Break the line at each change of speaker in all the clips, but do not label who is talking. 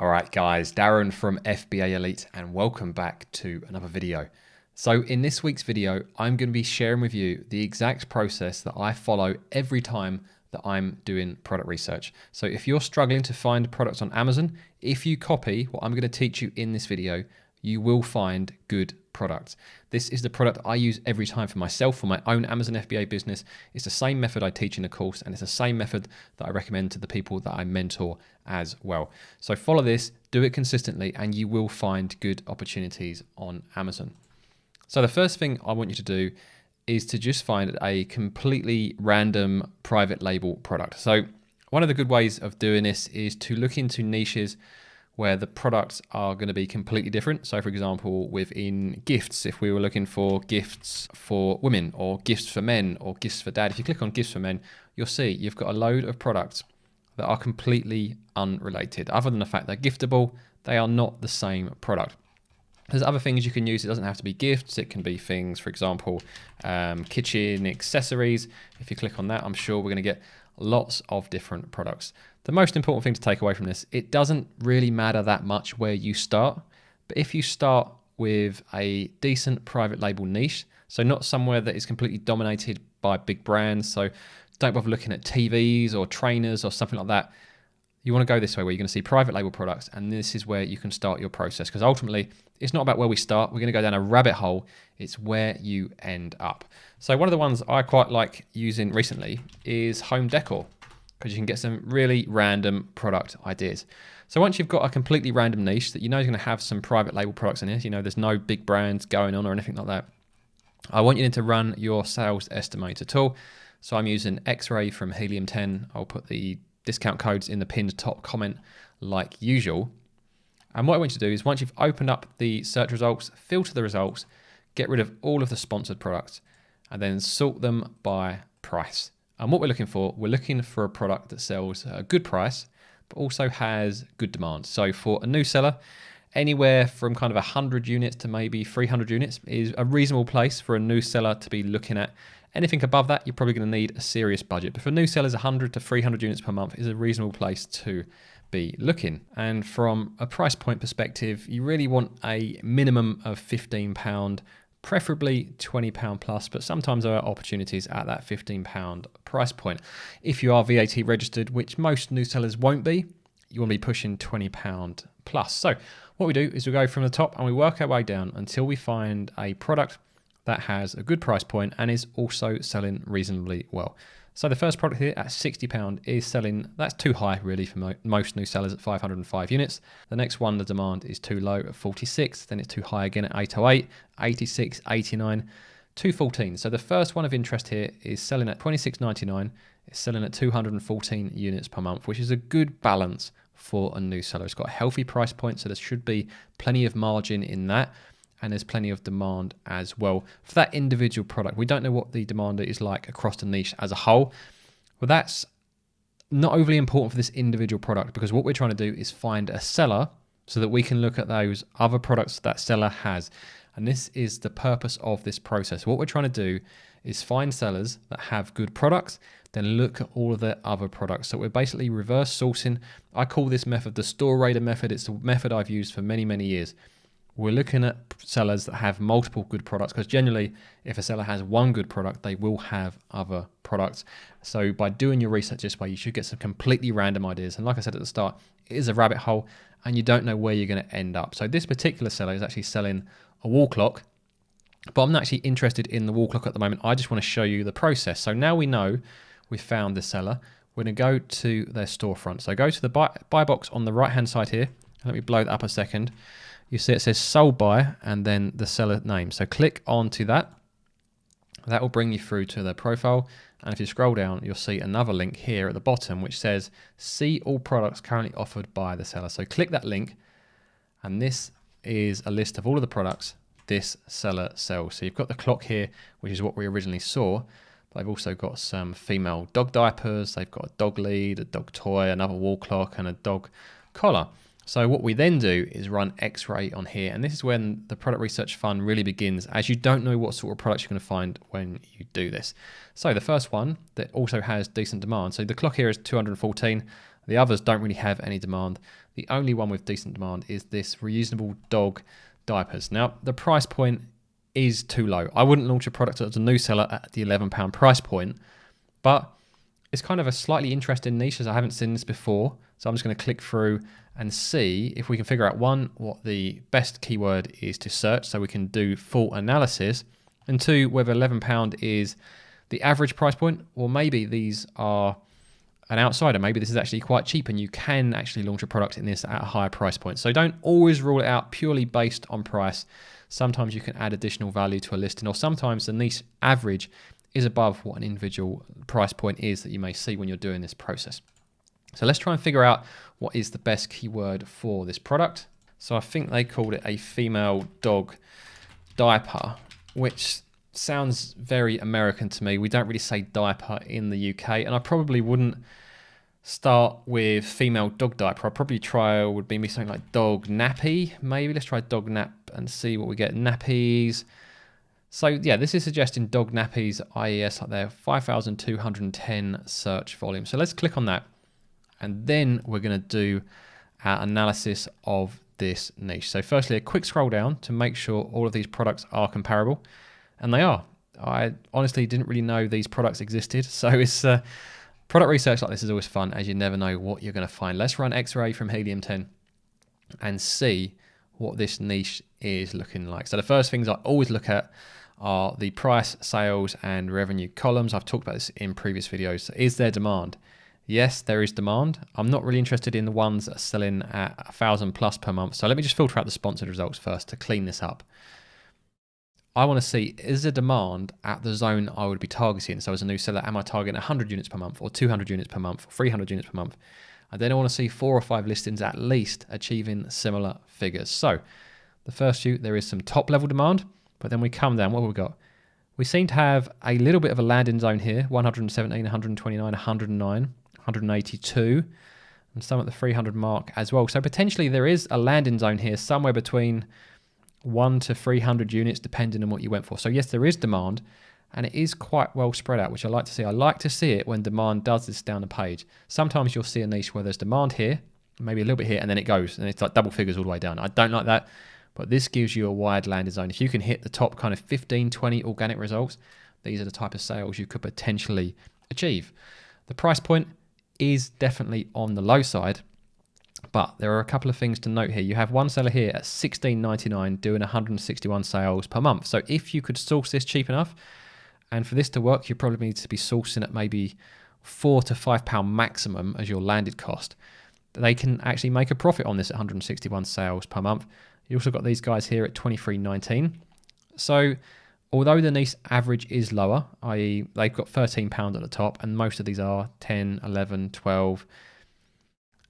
All right, guys, Darren from FBA Elite, and welcome back to another video. So in this week's video, I'm going to be sharing with you the exact process that I follow every time that I'm doing product research. So if you're struggling to find products on Amazon, if you copy what I'm going to teach you in this video, you will find good products. This is the product I use every time for myself, for my own Amazon FBA business. It's the same method I teach in the course, and it's the same method that I recommend to the people that I mentor as well. So follow this, do it consistently, and you will find good opportunities on Amazon. So the first thing I want you to do is to just find a completely random private label product. So one of the good ways of doing this is to look into niches where the products are going to be completely different. So for example, within gifts, if we were looking for gifts for women or gifts for men or gifts for dad, if you click on gifts for men, you'll see you've got a load of products that are completely unrelated. Other than the fact they're giftable, they are not the same product. There's other things you can use. It doesn't have to be gifts. It can be things, for example, kitchen accessories. If you click on that, I'm sure we're going to get lots of different products. The most important thing to take away from this, it doesn't really matter that much where you start, but if you start with a decent private label niche, so not somewhere that is completely dominated by big brands, so don't bother looking at TVs or trainers or something like that. You want to go this way where you're going to see private label products, and this is where you can start your process, because ultimately it's not about where we start. We're going to go down a rabbit hole. It's where you end up. So one of the ones I quite like using recently is home decor, because you can get some really random product ideas. So once you've got a completely random niche that you know is going to have some private label products in it, you know there's no big brands going on or anything like that, I want you to run your sales estimator tool. So I'm using X-Ray from Helium 10. I'll put the discount codes in the pinned top comment like usual. And what I want you to do is once you've opened up the search results, filter the results, get rid of all of the sponsored products, and then sort them by price. And what we're looking for a product that sells at a good price, but also has good demand. So for a new seller, anywhere from kind of 100 units to maybe 300 units is a reasonable place for a new seller to be looking at. Anything above that, you're probably going to need a serious budget. But for new sellers, 100 to 300 units per month is a reasonable place to be looking. And from a price point perspective, you really want a minimum of £15, preferably £20 plus, but sometimes there are opportunities at that £15 price point. If you are VAT registered, which most new sellers won't be, you want to be pushing £20 plus. So what we do is we go from the top and we work our way down until we find a product that has a good price point and is also selling reasonably well. So the first product here at £60 is selling, that's too high really for most new sellers at 505 units. The next one, the demand is too low at 46, then it's too high again at 808, 86, 89, 214. So the first one of interest here is selling at £26.99. It's selling at 214 units per month, which is a good balance for a new seller. It's got a healthy price point, so there should be plenty of margin in that. And there's plenty of demand as well for that individual product. We don't know what the demand is like across the niche as a whole, but that's not overly important for this individual product, because what we're trying to do is find a seller so that we can look at those other products that seller has. And this is the purpose of this process. What we're trying to do is find sellers that have good products, then look at all of their other products. So we're basically reverse sourcing. I call this method the store raider method. It's the method I've used for many, many years. We're looking at sellers that have multiple good products, because generally if a seller has one good product, they will have other products. So by doing your research this way, you should get some completely random ideas. And like I said at the start, it is a rabbit hole and you don't know where you're going to end up. So this particular seller is actually selling a wall clock, but I'm not actually interested in the wall clock at the moment. I just want to show you the process. So now we know we've found the seller, we're going to go to their storefront. So go to the buy box on the right hand side here. Let me blow that up a second. You see it says sold by and then the seller name. So click onto that. That will bring you through to their profile. And if you scroll down, you'll see another link here at the bottom, which says see all products currently offered by the seller. So click that link. And this is a list of all of the products this seller sells. So you've got the clock here, which is what we originally saw. But they've also got some female dog diapers. They've got a dog lead, a dog toy, another wall clock, and a dog collar. So what we then do is run X-Ray on here, and this is when the product research fun really begins, as you don't know what sort of products you're going to find when you do this. So the first one that also has decent demand, so the clock here is 214, the others don't really have any demand. The only one with decent demand is this reusable dog diapers. Now, the price point is too low. I wouldn't launch a product as a new seller at the £11 price point, but it's kind of a slightly interesting niche as I haven't seen this before. So I'm just going to click through and see if we can figure out, one, what the best keyword is to search so we can do full analysis, and two, whether £11 is the average price point, or maybe these are an outsider. Maybe this is actually quite cheap and you can actually launch a product in this at a higher price point. So don't always rule it out purely based on price. Sometimes you can add additional value to a listing, or sometimes the niche average is above what an individual price point is that you may see when you're doing this process. So let's try and figure out what is the best keyword for this product. So I think they called it a female dog diaper, which sounds very American to me. We don't really say diaper in the UK, and I probably wouldn't start with female dog diaper. I'd probably try, would be something like dog nappy, maybe. Let's try dog nap and see what we get. Nappies. So yeah, this is suggesting dog nappies, IES up there, 5,210 search volume. So let's click on that. And then we're going to do our analysis of this niche. So firstly, a quick scroll down to make sure all of these products are comparable. And they are. I honestly didn't really know these products existed. So it's product research like this is always fun, as you never know what you're going to find. Let's run X-ray from helium-10 and see what this niche is looking like. So the first things I always look at are the price, sales, and revenue columns. I've talked about this in previous videos. So is there demand? Yes, there is demand. I'm not really interested in the ones that are selling at 1,000 plus per month. So let me just filter out the sponsored results first to clean this up. I want to see, is there demand at the zone I would be targeting? So as a new seller, am I targeting 100 units per month or 200 units per month, or 300 units per month? And then I want to see 4 or 5 listings at least achieving similar figures. So the first few, there is some top level demand, but then we come down, what have we got? We seem to have a little bit of a landing zone here, 117, 129, 109. 182, and some at the 300 mark as well. So potentially there is a landing zone here somewhere between 1 to 300 units depending on what you went for. So yes, there is demand, and it is quite well spread out, which I like to see. I like to see it when demand does this down the page. Sometimes you'll see a niche where there's demand here, maybe a little bit here, and then it goes, and it's like double figures all the way down. I don't like that, but this gives you a wide landing zone. If you can hit the top kind of 15, 20 organic results, these are the type of sales you could potentially achieve. The price point is definitely on the low side, but there are a couple of things to note here. You have one seller here at $16.99 doing 161 sales per month. So if you could source this cheap enough, and for this to work, you probably need to be sourcing at maybe £4 to £5 maximum as your landed cost. They can actually make a profit on this at 161 sales per month. You also got these guys here at $23.19. So although the niche average is lower, i.e. they've got £13 at the top, and most of these are 10, 11, 12,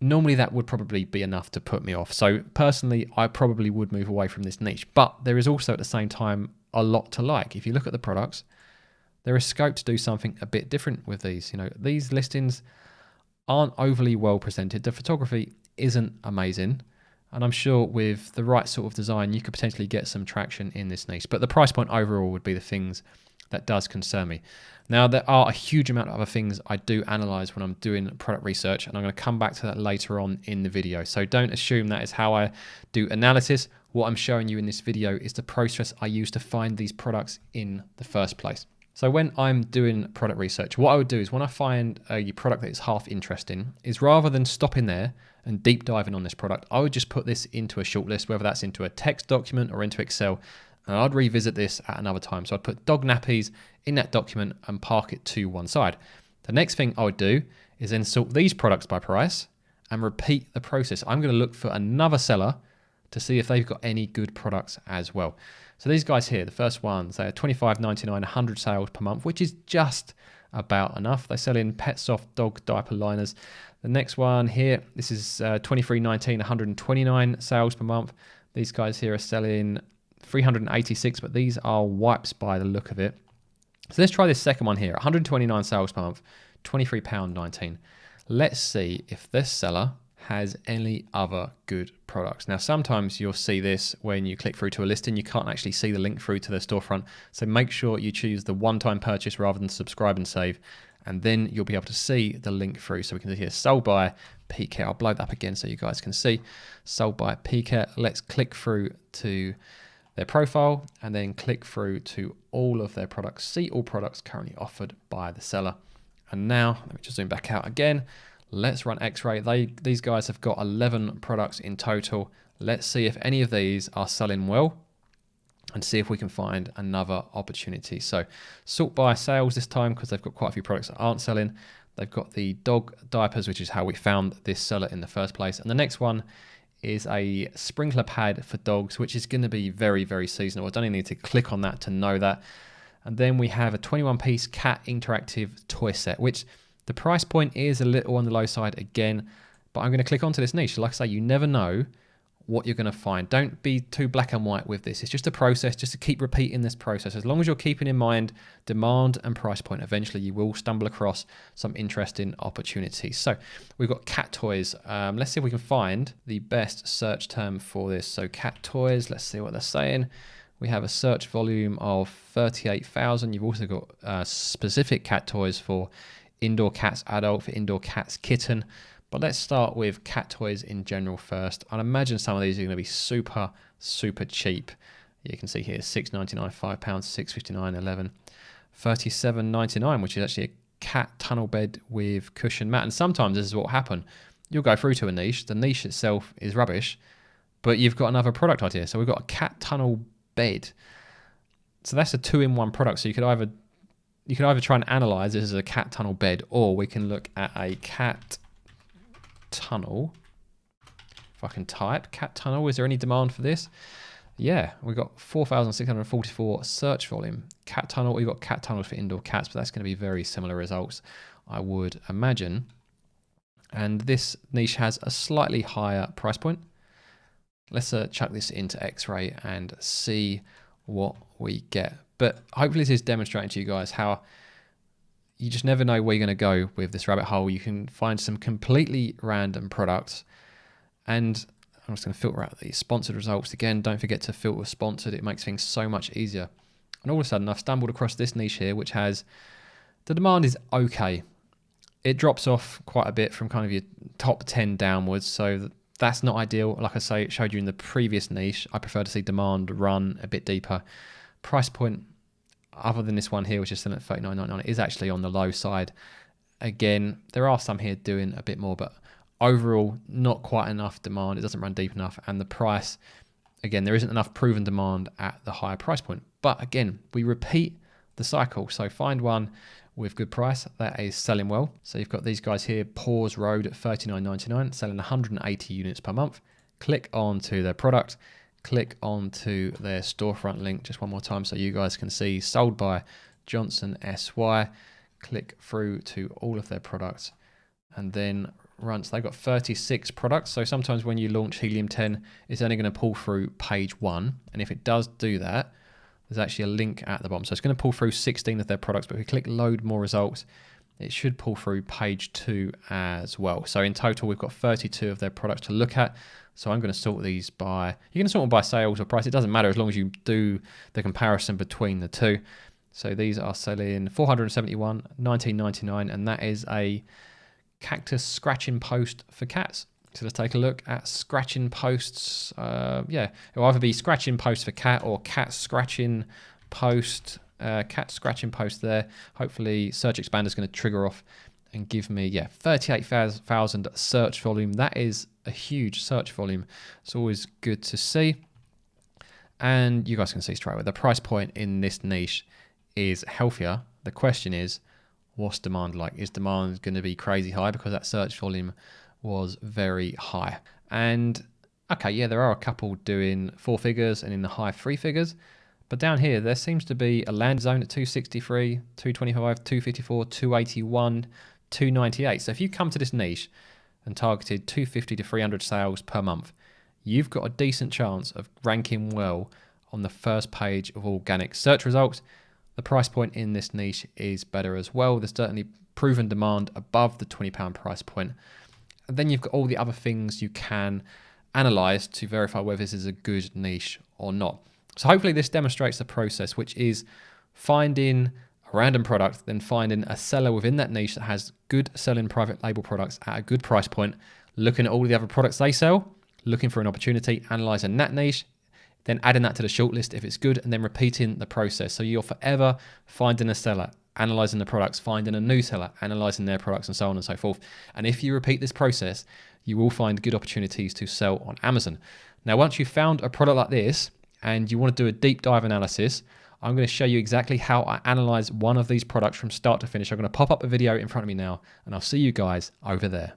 normally that would probably be enough to put me off. So personally, I probably would move away from this niche, but there is also at the same time a lot to like. If you look at the products, there is scope to do something a bit different with these. You know, these listings aren't overly well presented. The photography isn't amazing. And I'm sure with the right sort of design, you could potentially get some traction in this niche. But the price point overall would be the things that does concern me. Now, there are a huge amount of other things I do analyze when I'm doing product research, and I'm going to come back to that later on in the video. So don't assume that is how I do analysis. What I'm showing you in this video is the process I use to find these products in the first place. So when I'm doing product research, what I would do is when I find a product that is half interesting, is rather than stopping there and deep diving on this product, I would just put this into a shortlist, whether that's into a text document or into Excel, and I'd revisit this at another time. So I'd put dog nappies in that document and park it to one side. The next thing I would do is then sort these products by price and repeat the process. I'm going to look for another seller to see if they've got any good products as well. So these guys here, the first ones, they are $25.99, 100 sales per month, which is just about enough. They sell in Pet Soft dog diaper liners. The next one here, this is $23.19, 129 sales per month. These guys here are selling 386, but these are wipes by the look of it. So let's try this second one here, 129 sales per month, £23.19. Let's see if this seller has any other good products. Now, sometimes you'll see this when you click through to a listing, you can't actually see the link through to the storefront. So make sure you choose the one-time purchase rather than subscribe and save, and then you'll be able to see the link through. So we can see here, sold by PCare. I'll blow that up again so you guys can see. Sold by PCare. Let's click through to their profile and then click through to all of their products. See all products currently offered by the seller. And now, let me just zoom back out again. Let's run X-ray. These guys have got 11 products in total. Let's see if any of these are selling well and see if we can find another opportunity. So sort by sales this time because they've got quite a few products that aren't selling. They've got the dog diapers, which is how we found this seller in the first place. And the next one is a sprinkler pad for dogs, which is going to be very, very seasonal. I don't even need to click on that to know that. And then we have a 21-piece cat interactive toy set, which the price point is a little on the low side again, but I'm going to click onto this niche. Like I say, you never know what you're going to find. Don't be too black and white with this. It's just a process, just to keep repeating this process. As long as you're keeping in mind demand and price point, eventually you will stumble across some interesting opportunities. So we've got cat toys. Let's see if we can find the best search term for this. So cat toys, let's see what they're saying. We have a search volume of 38,000. You've also got specific cat toys for indoor cats adult, for indoor cats kitten. But let's start with cat toys in general first. I'd imagine some of these are going to be super, super cheap. You can see here, £6.99, £5, £6.59, 11, £37.99, which is actually a cat tunnel bed with cushion mat. And sometimes this is what will happen. You'll go through to a niche. The niche itself is rubbish, but you've got another product idea. So we've got a cat tunnel bed. So that's a 2-in-1 product. So you could either try and analyze this as a cat tunnel bed, or we can look at a cat tunnel. If I can type cat tunnel, is there any demand for this? Yeah, we've got 4,644 search volume. Cat tunnel, we've got cat tunnels for indoor cats, but that's going to be very similar results, I would imagine. And this niche has a slightly higher price point. Let's chuck this into X-ray and see what we get. But hopefully this is demonstrating to you guys how you just never know where you're going to go with this rabbit hole. You can find some completely random products. And I'm just going to filter out the sponsored results. Again, don't forget to filter sponsored. It makes things so much easier. And all of a sudden, I've stumbled across this niche here, which has, the demand is okay. It drops off quite a bit from kind of your top 10 downwards. So that's not ideal. Like I say, it showed you in the previous niche. I prefer to see demand run a bit deeper. Price point, other than this one here, which is still at $39.99, is actually on the low side. Again, there are some here doing a bit more, but overall, not quite enough demand. It doesn't run deep enough. And the price, again, there isn't enough proven demand at the higher price point. But again, we repeat the cycle. So find one with good price that is selling well. So you've got these guys here, Paws Road at $39.99, selling 180 units per month. Click onto their product. Click onto their storefront link just one more time so you guys can see, sold by Johnson SY. Click through to all of their products and then run. So they've got 36 products. So sometimes when you launch Helium 10, it's only going to pull through page 1. And if it does do that, there's actually a link at the bottom. So it's going to pull through 16 of their products, but if we click load more results, it should pull through page 2 as well. So in total, we've got 32 of their products to look at. So I'm going to sort these by, you can sort them by sales or price. It doesn't matter as long as you do the comparison between the two. So these are selling 471, 19.99, and that is a cactus scratching post for cats. So let's take a look at scratching posts. Yeah, it'll either be scratching post for cat or cat scratching post. Cat scratching post there. Hopefully Search Expander is going to trigger off and give me, yeah, 38,000 search volume. That is a huge search volume. It's always good to see. And you guys can see straight away the price point in this niche is healthier. The question is, what's demand like? Is demand going to be crazy high because that search volume was very high? And okay, yeah, there are a couple doing 4 figures and in the high 3 figures. But down here, there seems to be a land zone at 263, 225, 254, 281, 298. So if you come to this niche and targeted 250 to 300 sales per month, you've got a decent chance of ranking well on the first page of organic search results. The price point in this niche is better as well. There's certainly proven demand above the £20 price point. And then you've got all the other things you can analyze to verify whether this is a good niche or not. So hopefully this demonstrates the process, which is finding a random product, then finding a seller within that niche that has good selling private label products at a good price point, looking at all the other products they sell, looking for an opportunity, analyzing that niche, then adding that to the shortlist if it's good, and then repeating the process. So you're forever finding a seller, analyzing the products, finding a new seller, analyzing their products, and so on and so forth. And if you repeat this process, you will find good opportunities to sell on Amazon. Now, once you've found a product like this and you want to do a deep dive analysis, I'm going to show you exactly how I analyze one of these products from start to finish. I'm going to pop up a video in front of me now, and I'll see you guys over there.